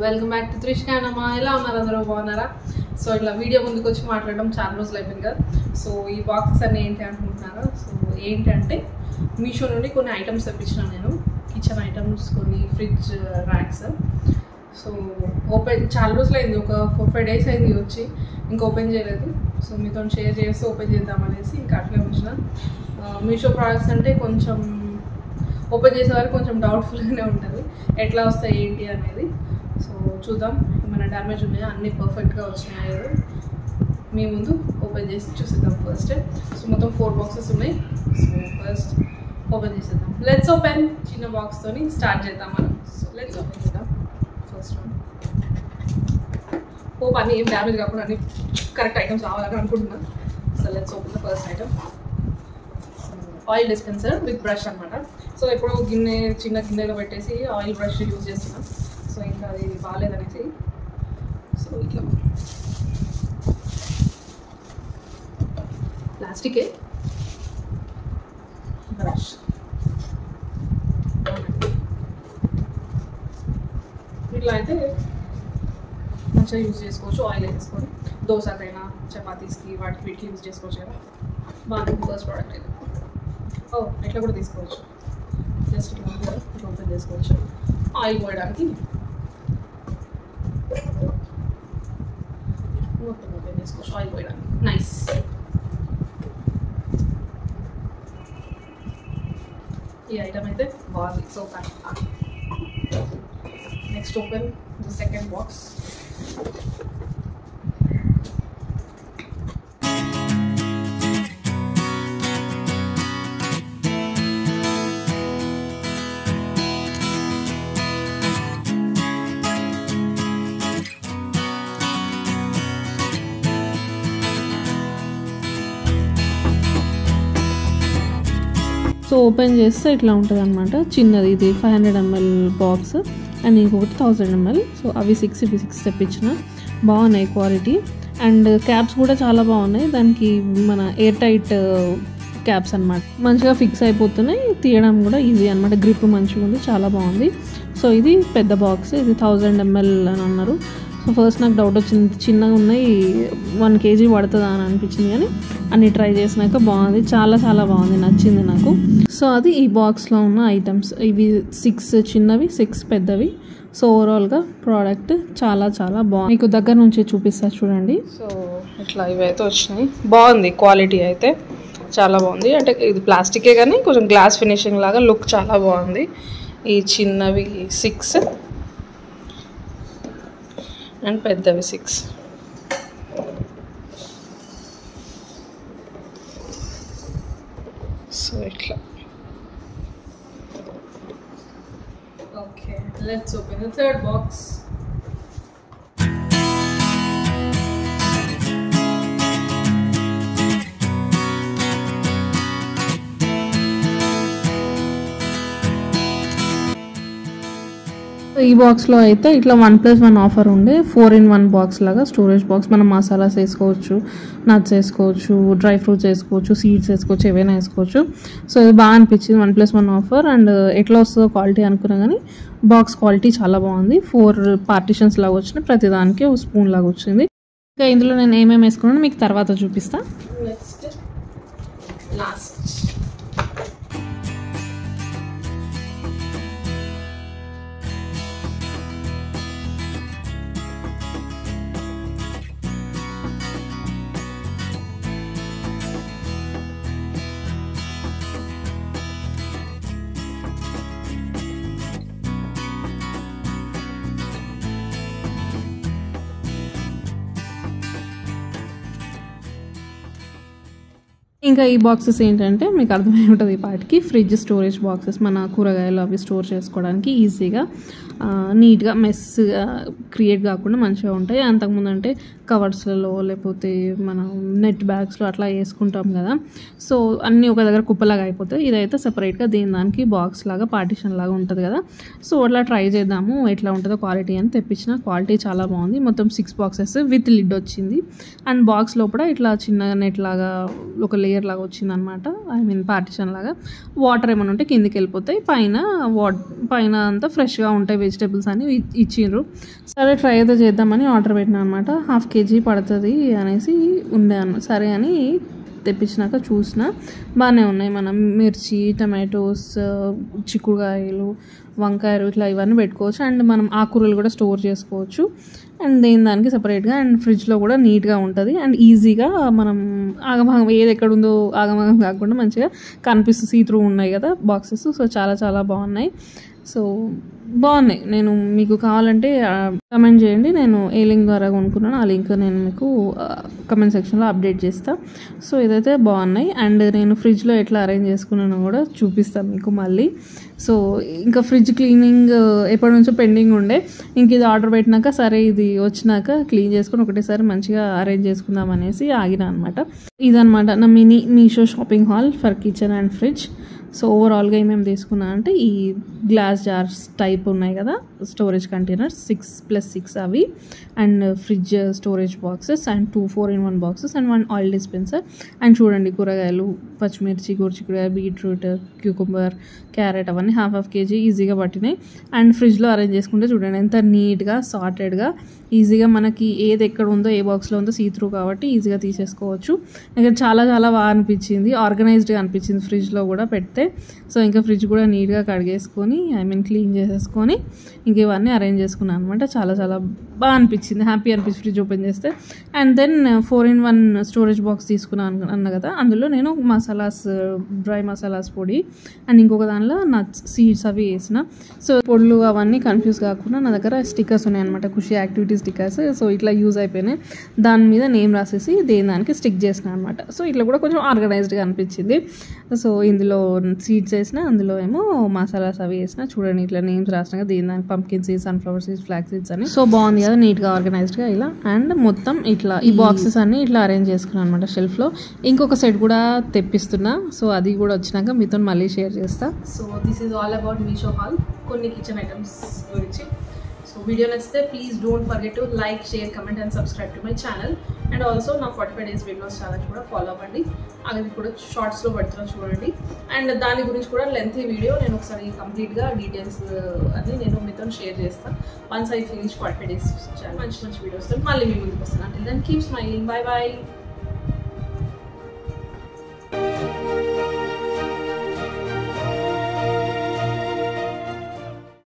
Welcome back to త్రిష్కానమ్మా. ఎలా ఉన్నారు అందరూ? బాగున్నారా? సో ఇట్లా వీడియో ముందుకు వచ్చి మాట్లాడడం చాలా రోజులు అయిపోయింది కదా. సో ఈ బాక్సెస్ అన్నీ ఏంటి అనుకుంటున్నారా? సో ఏంటంటే మీషో నుండి కొన్ని ఐటమ్స్ తెప్పించిన నేను, కిచెన్ ఐటమ్స్, కొన్ని ఫ్రిడ్జ్ ర్యాక్స్. సో ఓపెన్ చాలా రోజులు అయింది, ఒక 4-5 days అయింది వచ్చి, ఇంకా ఓపెన్ చేయలేదు. సో మీతో షేర్ చేస్తూ ఓపెన్ చేద్దామనేసి ఇంకా అట్లే ఉంచిన. మీషో ప్రోడక్ట్స్ అంటే కొంచెం ఓపెన్ చేసే వరకు కొంచెం డౌట్ఫుల్గానే ఉంటుంది, ఎట్లా వస్తాయి ఏంటి అనేది. సో చూద్దాం, ఏమైనా డ్యామేజ్ ఉన్నాయా, అన్నీ పర్ఫెక్ట్గా వచ్చినాయో మీ ముందు ఓపెన్ చేసి చూసేద్దాం ఫస్ట్. సో మొత్తం 4 boxes ఉన్నాయి. సో ఫస్ట్ ఓపెన్ చేసేద్దాం. Let's open. చిన్న బాక్స్తోని స్టార్ట్ చేద్దాం మనం. సో లెట్స్ ఓపెన్ చేద్దాం ఫస్ట్ వన్. హోప్ అన్నీ ఏం డ్యామేజ్ కాకుండా అన్ని కరెక్ట్ ఐటమ్స్ రావాలని అనుకుంటున్నాను. So let's open the first item. Oil dispenser with brush అనమాట. సో ఎప్పుడో చిన్న గిన్నెలో పెట్టేసి ఆయిల్ బ్రష్ యూజ్ చేస్తున్నాం. సో ఇంకా అది బాగాలేదనేసి సో ఇట్లా ప్లాస్టికే బ్రష్. ఇట్లా అయితే మంచిగా యూజ్ చేసుకోవచ్చు. ఆయిల్ వేసుకొని దోశకైనా చపాతీస్కి వాటికి వీటికి యూజ్ చేసుకోవచ్చు కదా. బాగా ఫస్ట్ ప్రోడక్ట్ అయితే ఇట్లా కూడా తీసుకోవచ్చు. జస్ట్ ఇట్లా ఓపెన్ చేసుకోవచ్చు. ఆయిల్ పోయడానికి మొత్తం ఓపెన్ చేసుకోవచ్చు, ఆయిల్ పోయడానికి. నైస్. ఈ ఐటమ్ అయితే బాగుంది. So next open the second box. So open చేస్తే ఇట్లా ఉంటుంది అనమాట. చిన్నది ఇది 500 ml బాక్స్ అండ్ ఇంకొకటి 1000 ml. సో అవి 6 తెప్పించిన. బాగున్నాయి క్వాలిటీ అండ్ క్యాప్స్ కూడా చాలా బాగున్నాయి. దానికి మన ఎయిర్ టైట్ క్యాప్స్ అనమాట, మంచిగా ఫిక్స్ అయిపోతున్నాయి. తీయడం కూడా ఈజీ అనమాట. గ్రిప్ మంచిగా ఉంది, చాలా బాగుంది. సో ఇది పెద్ద బాక్స్, ఇది 1000 ml అని అన్నారు. సో ఫస్ట్ నాకు డౌట్ వచ్చింది, చిన్నగా ఉన్నాయి 1 kg పడుతుందా అని అనిపించింది, కానీ అన్ని ట్రై చేసినాక బాగుంది, చాలా చాలా బాగుంది, నచ్చింది నాకు. సో అది ఈ బాక్స్లో ఉన్న ఐటమ్స్. ఇవి 6 చిన్నవి, 6 పెద్దవి. సో ఓవరాల్గా ప్రోడక్ట్ చాలా చాలా బాగుంది. మీకు దగ్గర నుంచి చూపిస్తా చూడండి. సో ఇట్లా ఇవైతే వచ్చినాయి. బాగుంది క్వాలిటీ అయితే, చాలా బాగుంది. అంటే ఇది ప్లాస్టికే కానీ కొంచెం గ్లాస్ ఫినిషింగ్ లాగా లుక్ చాలా బాగుంది. ఈ చిన్నవి 6 అండ్ పెద్దవి 6. సో ఇట్లా okay. Let's open the third box. ఈ బాక్స్లో అయితే ఇట్లా 1+1 ఆఫర్ ఉండే 4-in-1 బాక్స్ లాగా, స్టోరేజ్ బాక్స్. మనం మసాలాస్ వేసుకోవచ్చు, నట్స్ వేసుకోవచ్చు, డ్రై ఫ్రూట్స్ వేసుకోవచ్చు, సీడ్స్ వేసుకోవచ్చు, ఏవైనా వేసుకోవచ్చు. సో ఇది బాగా అనిపించింది, 1+1 ఆఫర్. అండ్ ఎట్లా వస్తుందో క్వాలిటీ అనుకున్నా కానీ బాక్స్ క్వాలిటీ చాలా బాగుంది. 4 పార్టిషన్స్ లాగా వచ్చినాయి, ప్రతిదానికి ఒక స్పూన్ లాగా వచ్చింది. ఇంకా ఇందులో నేను ఏమేమి వేసుకున్నాను మీకు తర్వాత చూపిస్తాను. నెక్స్ట్ లాస్ట్ ఇంకా ఈ బాక్సెస్ ఏంటంటే మీకు అర్థమై ఉంటుంది ఈ పాటికి, ఫ్రిడ్జ్ స్టోరేజ్ బాక్సెస్. మన కూరగాయలు అవి స్టోర్ చేసుకోవడానికి ఈజీగా నీట్గా మెస్గా క్రియేట్ కాకుండా మంచిగా ఉంటాయి. అంతకుముందు అంటే కవర్స్లలో లేకపోతే మనం నెట్ బ్యాగ్స్లో అట్లా వేసుకుంటాం కదా. సో అన్నీ ఒక దగ్గర కుప్పలాగా అయిపోతాయి. ఇదైతే సపరేట్గా దానికి బాక్స్ లాగా పార్టిషన్ లాగా ఉంటుంది కదా. సో అట్లా ట్రై చేద్దాము ఎట్లా ఉంటుందో క్వాలిటీ అని తెప్పించిన. క్వాలిటీ చాలా బాగుంది. మొత్తం 6 boxes విత్ లిడ్ వచ్చింది. అండ్ బాక్స్ లోపల ఇట్లా చిన్న నెట్ లాగా ఒక లేయర్ లాగా వచ్చింది అనమాట. ఐ మీన్ పార్టిషన్ లాగా. వాటర్ ఏమైనా ఉంటే కిందికి వెళ్ళిపోతాయి, పైన అంతా ఫ్రెష్గా ఉంటాయి వెజిటేబుల్స్ అని ఇచ్చిండ్రు. సరే ట్రై అయితే చేద్దామని ఆర్డర్ పెట్టినా అనమాట. 1/2 kg పడుతుంది అనేసి ఉండే అన్న. సరే అని తెప్పించినాక చూసిన బాగానే ఉన్నాయి. మనం మిర్చి, టమాటోస్, చిక్కుడుకాయలు, వంకాయలు ఇట్లా ఇవన్నీ పెట్టుకోవచ్చు. అండ్ మనం ఆకుకూరలు కూడా స్టోర్ చేసుకోవచ్చు. అండ్ దానికి సపరేట్గా అండ్ ఫ్రిడ్జ్లో కూడా నీట్గా ఉంటుంది. అండ్ ఈజీగా మనం ఆగమగం ఏది ఎక్కడ ఉందో ఆగమగం కాకుండా మంచిగా కనిపిస్తుంది. సీ త్రూ ఉన్నాయి కదా బాక్సెస్. సో చాలా చాలా బాగున్నాయి. సో బాగున్నాయి. నేను మీకు కావాలంటే కమెంట్ చేయండి. నేను ఏ లింక్ ద్వారా కొనుక్కున్నాను ఆ లింక్ నేను మీకు కమెంట్ సెక్షన్లో అప్డేట్ చేస్తాను. సో ఇదైతే బాగున్నాయి. అండ్ నేను ఫ్రిడ్జ్లో ఎట్లా అరేంజ్ చేసుకున్నానో కూడా చూపిస్తాను మీకు మళ్ళీ. సో ఇంకా ఫ్రిడ్జ్ క్లీనింగ్ ఎప్పటి నుంచో పెండింగ్ ఉండే. ఇంక ఇది ఆర్డర్ పెట్టినాక సరే ఇది వచ్చినాక క్లీన్ చేసుకుని ఒకటేసారి మంచిగా అరేంజ్ చేసుకుందాం అనేసి ఆగిన అనమాట. ఇదనమాట నా mini Meesho shopping hall for kitchen and fridge. So ఓవరాల్గా ఏమేమి తీసుకున్నా అంటే ఈ గ్లాస్ జార్స్ టైప్ ఉన్నాయి కదా స్టోరేజ్ కంటైనర్స్ 6+6 అవి. And fridge storage boxes and 2 4-in-1 boxes and 1 oil dispenser. And చూడండి కూరగాయలు, పచ్చిమిర్చి, గోరుచిక్కుడుకాయ, బీట్రూట్, క్యూకుంబర్, క్యారెట్ అవన్నీ 1/2 kg ఈజీగా పట్టినాయి. అండ్ ఫ్రిడ్జ్లో అరేంజ్ చేసుకుంటే చూడండి ఎంత నీట్గా సార్టెడ్గా ఈజీగా మనకి ఏది ఎక్కడ ఉందో ఏ బాక్స్లో ఉందో సీ త్రూ కాబట్టి ఈజీగా తీసేసుకోవచ్చు. నాకు చాలా చాలా బాగా అనిపించింది. ఆర్గనైజ్డ్గా అనిపించింది ఫ్రిడ్జ్లో కూడా పెడితే. సో ఇంకా ఫ్రిడ్జ్ కూడా నీట్గా కడిగేసుకొని క్లీన్ చేసేసుకొని ఇంక ఇవన్నీ అరేంజ్ చేసుకున్నాను అనమాట. చాలా చాలా బాగా అనిపించింది. హ్యాపీ అనిపించింది ఫ్రిడ్జ్ ఓపెన్ చేస్తే. And then 4-in-1 storage box తీసుకున్నాను అన్న కదా, అందులో నేను మసాలాస్, డ్రై మసాలాస్ పొడి అండ్ ఇంకొక దానిలో నట్స్, సీడ్స్ అవి వేసిన. సో పొడులు అవన్నీ కన్ఫ్యూజ్ కాకుండా నా దగ్గర స్టిక్కర్స్ ఉన్నాయి అనమాట, ఖుషి యాక్టివిటీ స్టిక్కర్స్. సో ఇట్లా యూజ్ అయిపోయినాయి. దాని మీద నేమ్ రాసేసి దానికి స్టిక్ చేసిన అనమాట. సో ఇట్లా కూడా కొంచెం ఆర్గనైజ్డ్గా అనిపించింది. సో ఇందులో సీడ్స్ వేసిన, అందులో ఏమో మసాలాస్ అవి వేసిన. చూడండి ఇట్లా నేమ్స్ రాసినాక దానికి pumpkin seeds, sunflower seeds, flax seeds అని. సో బాగుంది కదా నీట్గా ఆర్గనైజ్డ్గా ఇలా. అండ్ మొత్తం ఇట్లా ఈ బాక్సెస్ అన్ని ఇట్లా అరేంజ్ చేసుకున్నాను అనమాట షెల్ఫ్లో. ఇంకొక సెట్ కూడా తెప్పిస్తున్నా. సో అది కూడా వచ్చినాక మీతో మళ్ళీ షేర్ చేస్తా. So this is all about Meesho hall, కొన్ని కిచెన్ ఐటమ్స్ గురించి. సో వీడియో నచ్చితే please don't forget to like, share, comment and subscribe to my channel. And also నా 45 days weight loss ఛాలెంజ్ కూడా ఫాలో అవ్వండి. అది కూడా షార్ట్స్లో పెడుతున్నా చూడండి. అండ్ దాని గురించి కూడా లెంతీ వీడియో నేను ఒకసారి కంప్లీట్గా డీటెయిల్స్ అది నేను మీతో షేర్ చేస్తాను. వన్స్ ఐ ఫినిష్ 45 days మంచి మంచి వీడియోస్ మళ్ళీ మీ ముందుకు వస్తాను. అంటే then keep smiling. Bye bye.